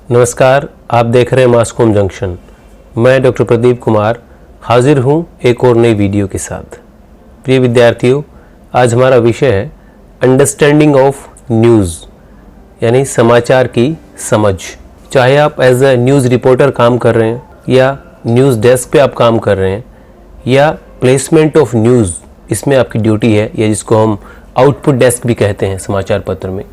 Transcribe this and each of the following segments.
नमस्कार, आप देख रहे हैं मास्कोम जंक्शन। मैं डॉक्टर प्रदीप कुमार हाजिर हूं एक और नई वीडियो के साथ। प्रिय विद्यार्थियों, आज हमारा विषय है अंडरस्टैंडिंग ऑफ न्यूज़, यानी समाचार की समझ। चाहे आप एज अ न्यूज़ रिपोर्टर काम कर रहे हैं या न्यूज़ डेस्क पे आप काम कर रहे हैं या प्लेसमेंट ऑफ न्यूज़ इसमें आपकी ड्यूटी है, या जिसको हम आउटपुट डेस्क भी कहते हैं समाचार पत्र में,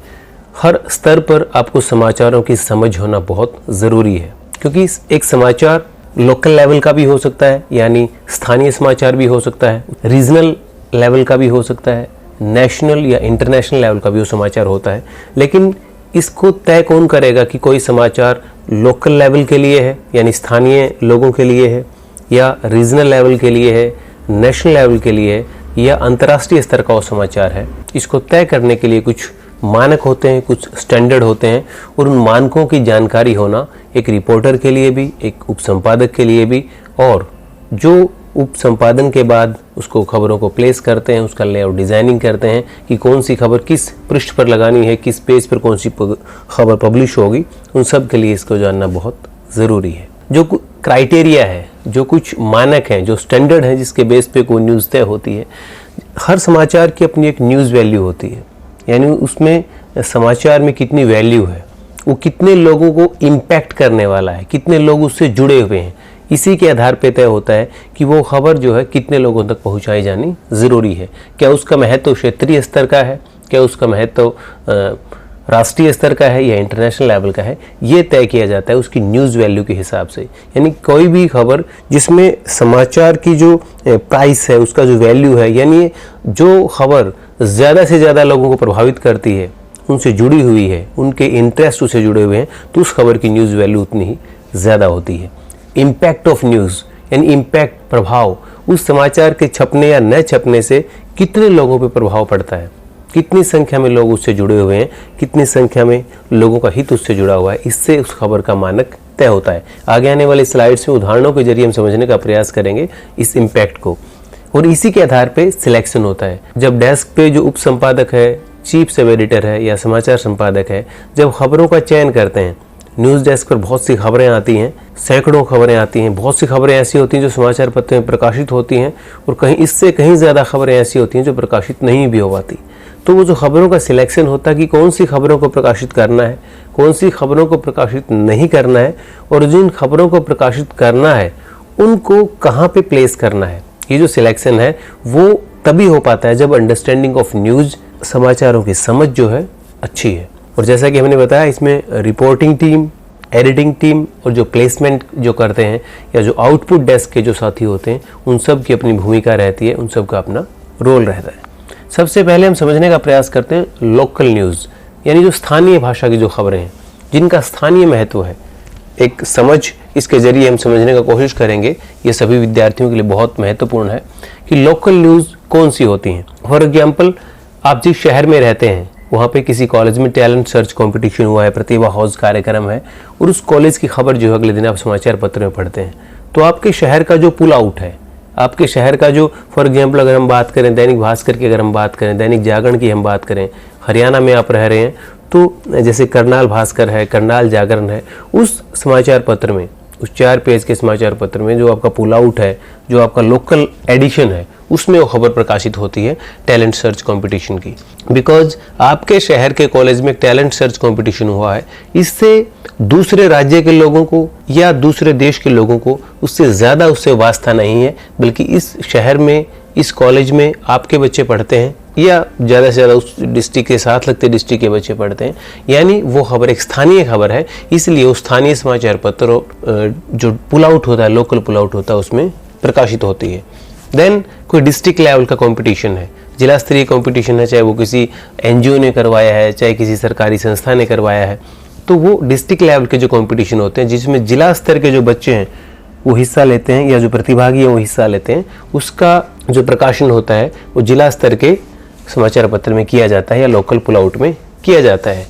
हर स्तर पर आपको समाचारों की समझ होना बहुत ज़रूरी है। क्योंकि एक समाचार लोकल लेवल का भी हो सकता है, यानी स्थानीय समाचार भी हो सकता है, रीजनल लेवल का भी हो सकता है, नेशनल या इंटरनेशनल लेवल का भी वो समाचार होता है। लेकिन इसको तय कौन करेगा कि कोई समाचार लोकल लेवल के लिए है, यानी स्थानीय लोगों के लिए है, या रीजनल लेवल के लिए है, नेशनल लेवल के लिए है, या अंतर्राष्ट्रीय स्तर का वो समाचार है। इसको तय करने के लिए कुछ मानक होते हैं, कुछ स्टैंडर्ड होते हैं, और उन मानकों की जानकारी होना एक रिपोर्टर के लिए भी, एक उपसंपादक के लिए भी, और जो उपसंपादन के बाद उसको खबरों को प्लेस करते हैं, उसका लेआउट डिज़ाइनिंग करते हैं कि कौन सी खबर किस पृष्ठ पर लगानी है, किस पेज पर कौन सी खबर पब्लिश होगी, उन सब के लिए इसको जानना बहुत ज़रूरी है। जो क्राइटेरिया है, जो कुछ मानक हैं, जो स्टैंडर्ड है जिसके बेस पे कोई न्यूज़ तय होती है, हर समाचार की अपनी एक न्यूज़ वैल्यू होती है, यानी उसमें समाचार में कितनी वैल्यू है, वो कितने लोगों को इम्पैक्ट करने वाला है, कितने लोग उससे जुड़े हुए हैं, इसी के आधार पर तय होता है कि वो खबर जो है कितने लोगों तक पहुंचाई जानी ज़रूरी है। क्या उसका महत्व क्षेत्रीय स्तर का है, क्या उसका महत्व राष्ट्रीय स्तर का है या इंटरनेशनल लेवल का है, ये तय किया जाता है उसकी न्यूज़ वैल्यू के हिसाब से। यानी कोई भी खबर जिसमें समाचार की जो प्राइस है, उसका जो वैल्यू है, यानी जो खबर ज़्यादा से ज़्यादा लोगों को प्रभावित करती है, उनसे जुड़ी हुई है, उनके इंटरेस्ट उससे जुड़े हुए हैं, तो उस खबर की न्यूज़ वैल्यू उतनी ही ज़्यादा होती है। इम्पैक्ट ऑफ न्यूज़, यानी इम्पैक्ट, प्रभाव, उस समाचार के छपने या न छपने से कितने लोगों पर प्रभाव पड़ता है, कितनी संख्या में लोग उससे जुड़े हुए हैं, कितनी संख्या में लोगों का हित उससे जुड़ा हुआ है, इससे उस खबर का मानक तय होता है। आगे आने वाली स्लाइड्स में उदाहरणों के जरिए हम समझने का प्रयास करेंगे इस इम्पैक्ट को, और इसी के आधार पे सिलेक्शन होता है। जब डेस्क पे जो उप संपादक है, चीफ सब एडिटर है या समाचार संपादक है, जब खबरों का चयन करते हैं, न्यूज़ डेस्क पर बहुत सी खबरें आती हैं, सैकड़ों खबरें आती हैं, बहुत सी खबरें ऐसी होती हैं जो समाचार पत्र में प्रकाशित होती हैं, और कहीं इससे कहीं ज़्यादा खबरें ऐसी होती हैं जो प्रकाशित नहीं भी हो पाती। तो वो जो खबरों का सिलेक्शन होता है कि कौन सी खबरों को प्रकाशित करना है, कौन सी खबरों को प्रकाशित नहीं करना है, और जिन खबरों को प्रकाशित करना है उनको कहाँ पे प्लेस करना है, ये जो सिलेक्शन है वो तभी हो पाता है जब अंडरस्टैंडिंग ऑफ न्यूज़, समाचारों की समझ जो है अच्छी है। और जैसा कि हमने बताया, इसमें रिपोर्टिंग टीम, एडिटिंग टीम और जो प्लेसमेंट जो करते हैं या जो आउटपुट डेस्क के जो साथी होते हैं, उन सब की अपनी भूमिका रहती है, उन सब का अपना रोल रहता है। सबसे पहले हम समझने का प्रयास करते हैं लोकल न्यूज़, यानी जो स्थानीय भाषा की जो खबरें हैं, जिनका स्थानीय महत्व है। एक समझ इसके जरिए हम समझने का कोशिश करेंगे, ये सभी विद्यार्थियों के लिए बहुत महत्वपूर्ण है कि लोकल न्यूज़ कौन सी होती हैं। फॉर एग्जाम्पल, आप जिस शहर में रहते हैं वहाँ पे किसी कॉलेज में टैलेंट सर्च कंपटीशन हुआ है, प्रतिभा हाउस कार्यक्रम है, और उस कॉलेज की खबर जो है अगले दिन आप समाचार पत्र में पढ़ते हैं, तो आपके शहर का जो पुल आउट है, आपके शहर का जो, फॉर एग्जाम्पल अगर हम बात करें दैनिक भास्कर की, अगर हम बात करें दैनिक जागरण की, हम बात करें हरियाणा में आप रह रहे हैं, तो जैसे करनाल भास्कर है, करनाल जागरण है, उस समाचार पत्र में, उस 4 पेज के समाचार पत्र में जो आपका पुल आउट है, जो आपका लोकल एडिशन है, उसमें वो खबर प्रकाशित होती है टैलेंट सर्च कंपटीशन की। बिकॉज आपके शहर के कॉलेज में टैलेंट सर्च कंपटीशन हुआ है, इससे दूसरे राज्य के लोगों को या दूसरे देश के लोगों को उससे ज़्यादा उससे वास्ता नहीं है, बल्कि इस शहर में, इस कॉलेज में आपके बच्चे पढ़ते हैं या ज़्यादा से ज़्यादा उस डिस्ट्रिक्ट के साथ लगते डिस्ट्रिक्ट के बच्चे पढ़ते हैं, यानी वो खबर एक स्थानीय खबर है, इसलिए वो स्थानीय समाचार पत्र जो पुल आउट होता है, लोकल पुल आउट होता है, उसमें प्रकाशित होती है। देन कोई डिस्ट्रिक्ट लेवल का कंपटीशन है, जिला स्तरीय कंपटीशन है, चाहे वो किसी एनजीओ ने करवाया है, चाहे किसी सरकारी संस्था ने करवाया है, तो वो डिस्ट्रिक्ट लेवल के जो कंपटीशन होते हैं, जिसमें जिला स्तर के जो बच्चे हैं वो हिस्सा लेते हैं या जो प्रतिभागी हैं वो हिस्सा लेते हैं, उसका जो प्रकाशन होता है वो जिला स्तर के समाचार पत्र में किया जाता है या लोकल पुल आउट में किया जाता है।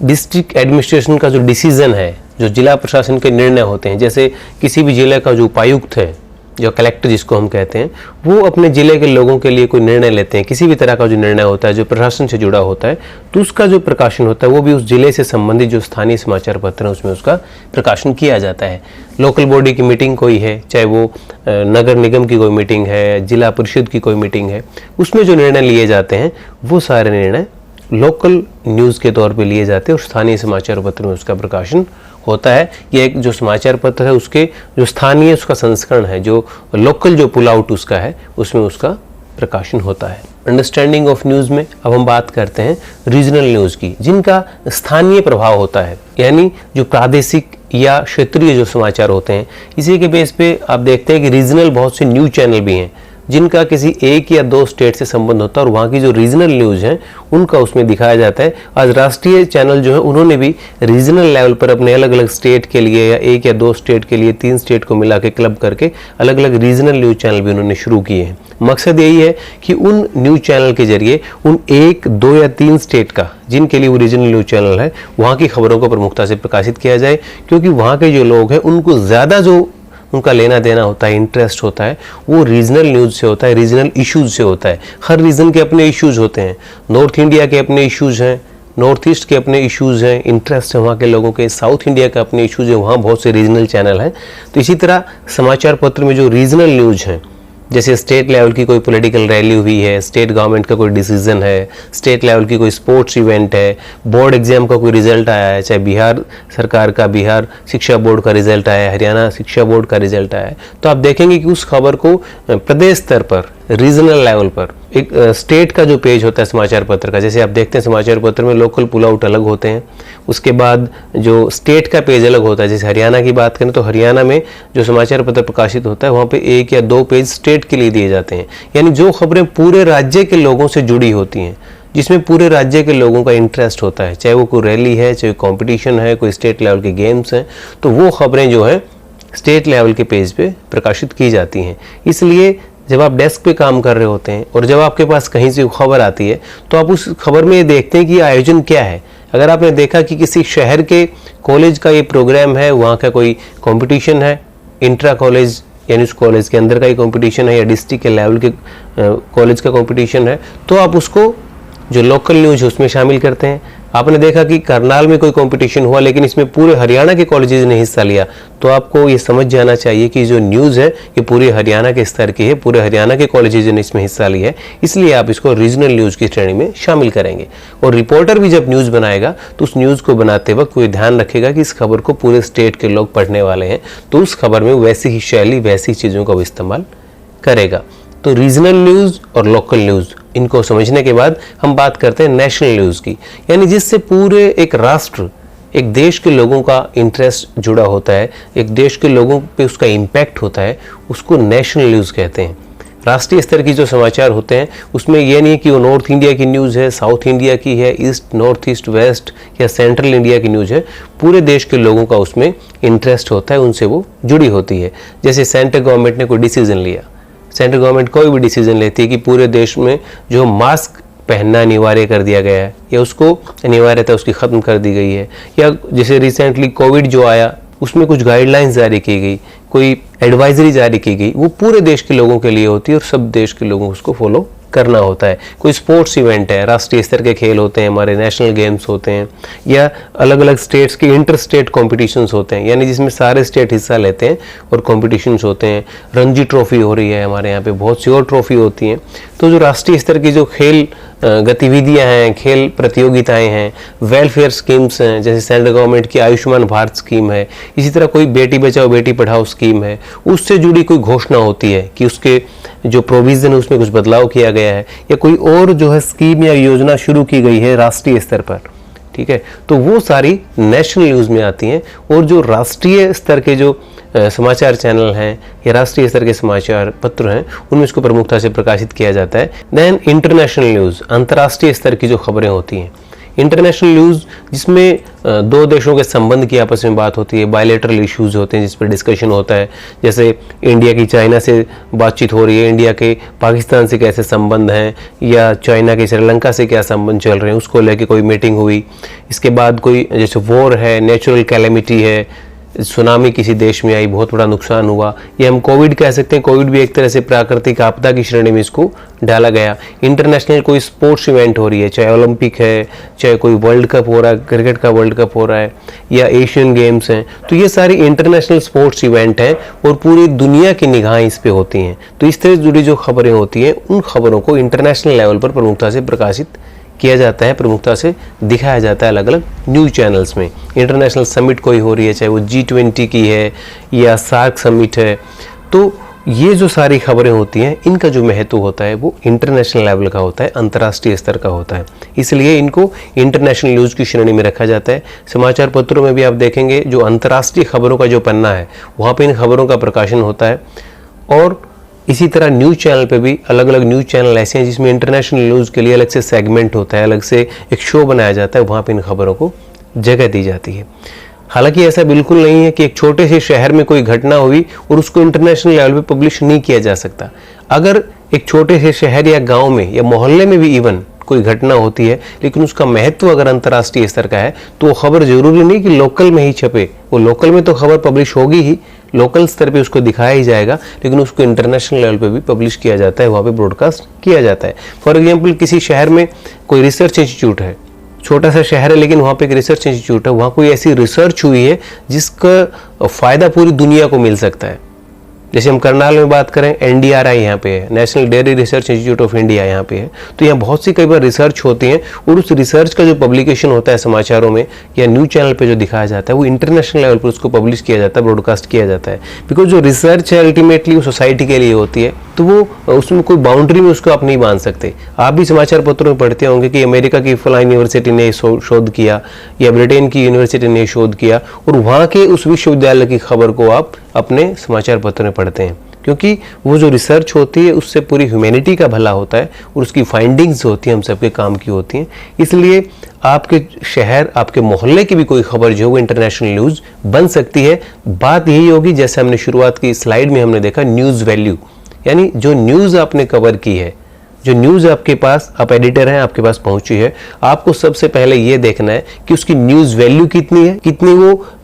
डिस्ट्रिक्ट एडमिनिस्ट्रेशन का जो डिसीजन है, जो जिला प्रशासन के निर्णय होते हैं, जैसे किसी भी जिले का जो उपायुक्त है जो कलेक्टर जिसको हम कहते हैं, वो अपने ज़िले के लोगों के लिए कोई निर्णय लेते हैं, किसी भी तरह का जो निर्णय होता है जो प्रशासन से जुड़ा होता है, तो उसका जो प्रकाशन होता है वो भी उस जिले से संबंधित जो स्थानीय समाचार पत्र हैं उसमें उसका प्रकाशन किया जाता है। लोकल बॉडी की मीटिंग कोई है, चाहे वो नगर निगम की कोई मीटिंग है, जिला परिषद की कोई मीटिंग है, उसमें जो निर्णय लिए जाते हैं वो सारे निर्णय लोकल न्यूज़ के तौर पे लिए जाते हैं और स्थानीय समाचार पत्र में उसका प्रकाशन होता है। ये एक जो समाचार पत्र है उसके जो स्थानीय उसका संस्करण है, जो लोकल जो पुल आउट उसका है, उसमें उसका प्रकाशन होता है। अंडरस्टैंडिंग ऑफ न्यूज़ में अब हम बात करते हैं रीजनल न्यूज़ की, जिनका स्थानीय प्रभाव होता है, यानी जो प्रादेशिक या क्षेत्रीय जो समाचार होते हैं। इसी के बेस पे आप देखते हैं कि रीजनल बहुत से न्यूज़ चैनल भी हैं जिनका किसी एक या दो स्टेट से संबंध होता है और वहाँ की जो रीजनल न्यूज़ हैं उनका उसमें दिखाया जाता है। आज राष्ट्रीय चैनल जो है उन्होंने भी रीजनल लेवल पर अपने अलग अलग स्टेट के लिए या एक या दो स्टेट के लिए 3 स्टेट को मिला के क्लब करके अलग अलग रीजनल न्यूज़ चैनल भी उन्होंने शुरू किए हैं। मकसद यही है कि उन न्यूज़ चैनल के जरिए उन 1, 2 या 3 स्टेट का जिनके लिए वो रीजनल न्यूज़ चैनल है वहाँ की खबरों को प्रमुखता से प्रकाशित किया जाए, क्योंकि वहाँ के जो लोग हैं उनको ज़्यादा जो उनका लेना देना होता है, इंटरेस्ट होता है, वो रीजनल न्यूज़ से होता है, रीजनल इश्यूज से होता है। हर रीजन के अपने इश्यूज होते हैं, नॉर्थ इंडिया के अपने इश्यूज हैं, नॉर्थ ईस्ट के अपने इश्यूज हैं, इंटरेस्ट है वहाँ के लोगों के, साउथ इंडिया के अपने इश्यूज हैं, वहाँ बहुत से रीजनल चैनल हैं। तो इसी तरह समाचार पत्र में जो रीजनल न्यूज़ हैं, जैसे स्टेट लेवल की कोई पॉलिटिकल रैली हुई है, स्टेट गवर्नमेंट का कोई डिसीजन है, स्टेट लेवल की कोई स्पोर्ट्स इवेंट है, बोर्ड एग्जाम का कोई रिजल्ट आया है, चाहे बिहार सरकार का बिहार शिक्षा बोर्ड का रिजल्ट आया है, हरियाणा शिक्षा बोर्ड का रिजल्ट आया है, तो आप देखेंगे कि उस खबर को प्रदेश स्तर पर, रीजनल लेवल पर एक स्टेट का जो पेज होता है समाचार पत्र का, जैसे आप देखते हैं समाचार पत्र में लोकल पुल आउट अलग होते हैं, उसके बाद जो स्टेट का पेज अलग होता है। जैसे हरियाणा की बात करें तो हरियाणा में जो समाचार पत्र प्रकाशित होता है वहाँ पे 1 या 2 पेज स्टेट के लिए दिए जाते हैं, यानी जो खबरें पूरे राज्य के लोगों से जुड़ी होती हैं, जिसमें पूरे राज्य के लोगों का इंटरेस्ट होता है, चाहे वो कोई रैली है, चाहे कॉम्पिटिशन है, कोई स्टेट लेवल के गेम्स हैं, तो वो खबरें जो है स्टेट लेवल के पेज पे प्रकाशित की जाती हैं। इसलिए जब आप डेस्क पे काम कर रहे होते हैं और जब आपके पास कहीं से खबर आती है तो आप उस खबर में ये देखते हैं कि आयोजन क्या है। अगर आपने देखा कि किसी शहर के कॉलेज का ये प्रोग्राम है, वहाँ का कोई कंपटीशन है, इंट्रा कॉलेज यानी उस कॉलेज के अंदर का ही कंपटीशन है या डिस्ट्रिक्ट के लेवल के कॉलेज का कंपटीशन है, तो आप उसको जो लोकल न्यूज़ है उसमें शामिल करते हैं। आपने देखा कि करनाल में कोई कंपटीशन हुआ लेकिन इसमें पूरे हरियाणा के कॉलेजेस ने हिस्सा लिया, तो आपको ये समझ जाना चाहिए कि जो न्यूज़ है ये पूरे हरियाणा के स्तर की है, पूरे हरियाणा के कॉलेजेस ने इसमें हिस्सा लिया है, इसलिए आप इसको रीजनल न्यूज़ की श्रेणी में शामिल करेंगे। और रिपोर्टर भी जब न्यूज़ बनाएगा तो उस न्यूज़ को बनाते वक्त कोई ध्यान रखेगा कि इस खबर को पूरे स्टेट के लोग पढ़ने वाले हैं, तो उस खबर में वैसी ही शैली, वैसी चीज़ों का वो इस्तेमाल करेगा। तो रीजनल न्यूज़ और लोकल न्यूज़ इनको समझने के बाद हम बात करते हैं नेशनल न्यूज़ की, यानी जिससे पूरे एक राष्ट्र, एक देश के लोगों का इंटरेस्ट जुड़ा होता है, एक देश के लोगों पे उसका इम्पैक्ट होता है, उसको नेशनल न्यूज़ कहते हैं। राष्ट्रीय स्तर की जो समाचार होते हैं उसमें यह नहीं कि वो नॉर्थ इंडिया की न्यूज़ है, साउथ इंडिया की है, ईस्ट, नॉर्थ ईस्ट, वेस्ट या सेंट्रल इंडिया की न्यूज़ है, पूरे देश के लोगों का उसमें इंटरेस्ट होता है, उनसे वो जुड़ी होती है। जैसे सेंट्रल गवर्नमेंट ने कोई डिसीजन लिया, सेंट्रल गवर्नमेंट कोई भी डिसीजन लेती है कि पूरे देश में जो मास्क पहनना अनिवार्य कर दिया गया है या उसको अनिवार्यता उसकी ख़त्म कर दी गई है, या जैसे रिसेंटली कोविड जो आया उसमें कुछ गाइडलाइंस जारी की गई, कोई एडवाइजरी जारी की गई, वो पूरे देश के लोगों के लिए होती है और सब देश के लोगों को उसको फॉलो करना होता है। कोई स्पोर्ट्स इवेंट है, राष्ट्रीय स्तर के खेल होते हैं, हमारे नेशनल गेम्स होते हैं, या अलग अलग स्टेट्स के इंटर स्टेट कॉम्पिटिशन्स होते हैं, यानी जिसमें सारे स्टेट हिस्सा लेते हैं और कॉम्पिटिशन्स होते हैं। रणजी ट्रॉफी हो रही है हमारे यहाँ पे, बहुत सी और ट्रॉफी होती हैं। तो जो राष्ट्रीय स्तर की जो खेल गतिविधियां हैं, खेल प्रतियोगिताएं हैं, वेलफेयर स्कीम्स हैं, जैसे सेंट्रल गवर्नमेंट की आयुष्मान भारत स्कीम है, इसी तरह कोई बेटी बचाओ बेटी पढ़ाओ स्कीम है, उससे जुड़ी कोई घोषणा होती है कि उसके जो प्रोविजन है उसमें कुछ बदलाव किया गया है, या कोई और जो है स्कीम या योजना शुरू की गई है राष्ट्रीय स्तर पर, ठीक है, तो वो सारी नेशनल न्यूज़ में आती हैं। और जो राष्ट्रीय स्तर के जो समाचार चैनल हैं या राष्ट्रीय स्तर के समाचार पत्र हैं उनमें इसको प्रमुखता से प्रकाशित किया जाता है। देन इंटरनेशनल न्यूज़, अंतर्राष्ट्रीय स्तर की जो खबरें होती हैं, इंटरनेशनल न्यूज़ जिसमें दो देशों के संबंध की आपस में बात होती है, बायलैटरल इश्यूज होते हैं जिस पर डिस्कशन होता है, जैसे इंडिया की चाइना से बातचीत हो रही है, इंडिया के पाकिस्तान से कैसे संबंध हैं, या चाइना के श्रीलंका से क्या संबंध चल रहे हैं, उसको लेके कोई मीटिंग हुई। इसके बाद कोई जैसे वॉर है, नेचुरल कैलेमिटी है, सुनामी किसी देश में आई, बहुत बड़ा नुकसान हुआ, या हम कोविड कह सकते हैं, कोविड भी एक तरह से प्राकृतिक आपदा की श्रेणी में इसको डाला गया। इंटरनेशनल कोई स्पोर्ट्स इवेंट हो रही है, चाहे ओलंपिक है, चाहे कोई वर्ल्ड कप हो रहा है, क्रिकेट का वर्ल्ड कप हो रहा है, या एशियन गेम्स हैं, तो ये सारी इंटरनेशनल स्पोर्ट्स इवेंट हैं और पूरी दुनिया की निगाहें इस पे होती हैं। तो इस तरह से जुड़ी जो खबरें होती हैं, उन खबरों को इंटरनेशनल लेवल पर प्रमुखता से प्रकाशित किया जाता है, प्रमुखता से दिखाया जाता है अलग अलग न्यूज़ चैनल्स में। इंटरनेशनल समिट कोई हो रही है, चाहे वो G20 की है या सार्क समिट है, तो ये जो सारी खबरें होती हैं, इनका जो महत्व होता है वो इंटरनेशनल लेवल का होता है, अंतर्राष्ट्रीय स्तर का होता है, इसलिए इनको इंटरनेशनल न्यूज़ की श्रेणी में रखा जाता है। समाचार पत्रों में भी आप देखेंगे जो अंतर्राष्ट्रीय खबरों का जो पन्ना है, वहाँ पे इन खबरों का प्रकाशन होता है। और इसी तरह न्यूज़ चैनल पे भी अलग अलग न्यूज़ चैनल ऐसे हैं जिसमें इंटरनेशनल न्यूज़ के लिए अलग से सेगमेंट होता है, अलग से एक शो बनाया जाता है, वहाँ पे इन खबरों को जगह दी जाती है। हालांकि ऐसा बिल्कुल नहीं है कि एक छोटे से शहर में कोई घटना हुई और उसको इंटरनेशनल लेवल पे पब्लिश नहीं किया जा सकता। अगर एक छोटे से शहर या गांव में या मोहल्ले में भी इवन कोई घटना होती है, लेकिन उसका महत्व अगर अंतर्राष्ट्रीय स्तर का है, तो वो खबर जरूरी नहीं कि लोकल में ही छपे, वो लोकल में तो खबर पब्लिश होगी ही, लोकल स्तर पे उसको दिखाया ही जाएगा, लेकिन उसको इंटरनेशनल लेवल पे भी पब्लिश किया जाता है, वहाँ पे ब्रॉडकास्ट किया जाता है। फॉर एग्जांपल किसी शहर में कोई रिसर्च इंस्टीट्यूट है, छोटा सा शहर है लेकिन वहाँ पे एक रिसर्च इंस्टीट्यूट है, वहाँ कोई ऐसी रिसर्च हुई है जिसका फ़ायदा पूरी दुनिया को मिल सकता है। जैसे हम करनाल में बात करें, NDRI यहाँ पे है, national dairy research institute of India यहाँ पे है, तो यहाँ बहुत सी कई बार रिसर्च होती हैं और उस रिसर्च का जो पब्लिकेशन होता है समाचारों में या न्यूज़ चैनल पे जो दिखाया जाता है, वो इंटरनेशनल लेवल पर उसको पब्लिश किया जाता है, ब्रॉडकास्ट किया जाता है। बिकॉज जो रिसर्च है अल्टीमेटली वो सोसाइटी के लिए होती है, तो वो उसमें कोई बाउंड्री में उसको आप नहीं बांध सकते। आप भी समाचार पत्रों में पढ़ते होंगे कि अमेरिका की फलां यूनिवर्सिटी ने शोध किया या ब्रिटेन की यूनिवर्सिटी ने शोध किया, और वहाँ के उस विश्वविद्यालय की खबर को आप अपने समाचार पत्र में पढ़ते हैं, क्योंकि वो जो रिसर्च होती है उससे पूरी ह्यूमैनिटी का भला होता है और उसकी फाइंडिंग्स होती हैं हम सबके काम की होती हैं। इसलिए आपके शहर, आपके मोहल्ले की भी कोई खबर जो है वो इंटरनेशनल न्यूज़ बन सकती है। बात यही होगी, जैसे हमने शुरुआत की स्लाइड में हमने देखा, न्यूज़ वैल्यू, यानी जो न्यूज़ आपने कवर की है, जो न्यूज़ आपके पास, आप एडिटर हैं, आपके पास पहुंची है, आपको सबसे पहले ये देखना है कि उसकी न्यूज़ वैल्यू कितनी है,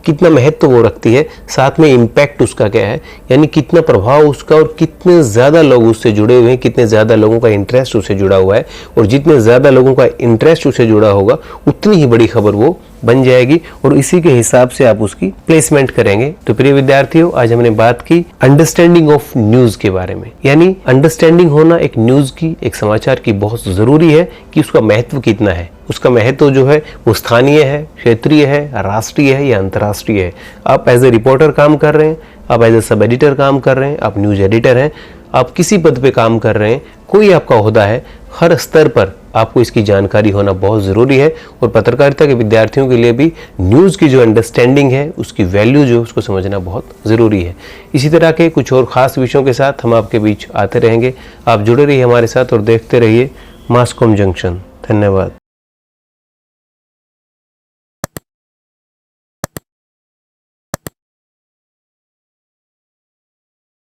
कितना महत्व वो रखती है, साथ में इम्पैक्ट उसका क्या है, यानी कितना प्रभाव उसका और कितने ज़्यादा लोग उससे जुड़े हुए हैं, कितने ज़्यादा लोगों का इंटरेस्ट उससे जुड़ा हुआ है, और जितने ज़्यादा लोगों का इंटरेस्ट उससे जुड़ा होगा उतनी ही बड़ी खबर वो बन जाएगी और इसी के हिसाब से आप उसकी प्लेसमेंट करेंगे। तो प्रिय विद्यार्थियों, आज हमने बात की अंडरस्टैंडिंग ऑफ न्यूज़ के बारे में, यानी अंडरस्टैंडिंग होना एक न्यूज़ की, एक समाचार की बहुत ज़रूरी है कि उसका महत्व कितना है। उसका महत्व जो है वो स्थानीय है, क्षेत्रीय है, राष्ट्रीय है या अंतर्राष्ट्रीय है। आप एज ए रिपोर्टर काम कर रहे हैं, आप एज ए सब एडिटर काम कर रहे हैं, आप न्यूज़ एडिटर हैं, आप किसी पद पे काम कर रहे हैं, कोई आपका ओहदा है, हर स्तर पर आपको इसकी जानकारी होना बहुत ज़रूरी है। और पत्रकारिता के विद्यार्थियों के लिए भी न्यूज़ की जो अंडरस्टैंडिंग है, उसकी वैल्यू जो है उसको समझना बहुत ज़रूरी है। इसी तरह के कुछ और ख़ास विषयों के साथ हम आपके बीच आते रहेंगे। आप जुड़े रहिए हमारे साथ और देखते रहिए मास कॉम जंक्शन। धन्यवाद।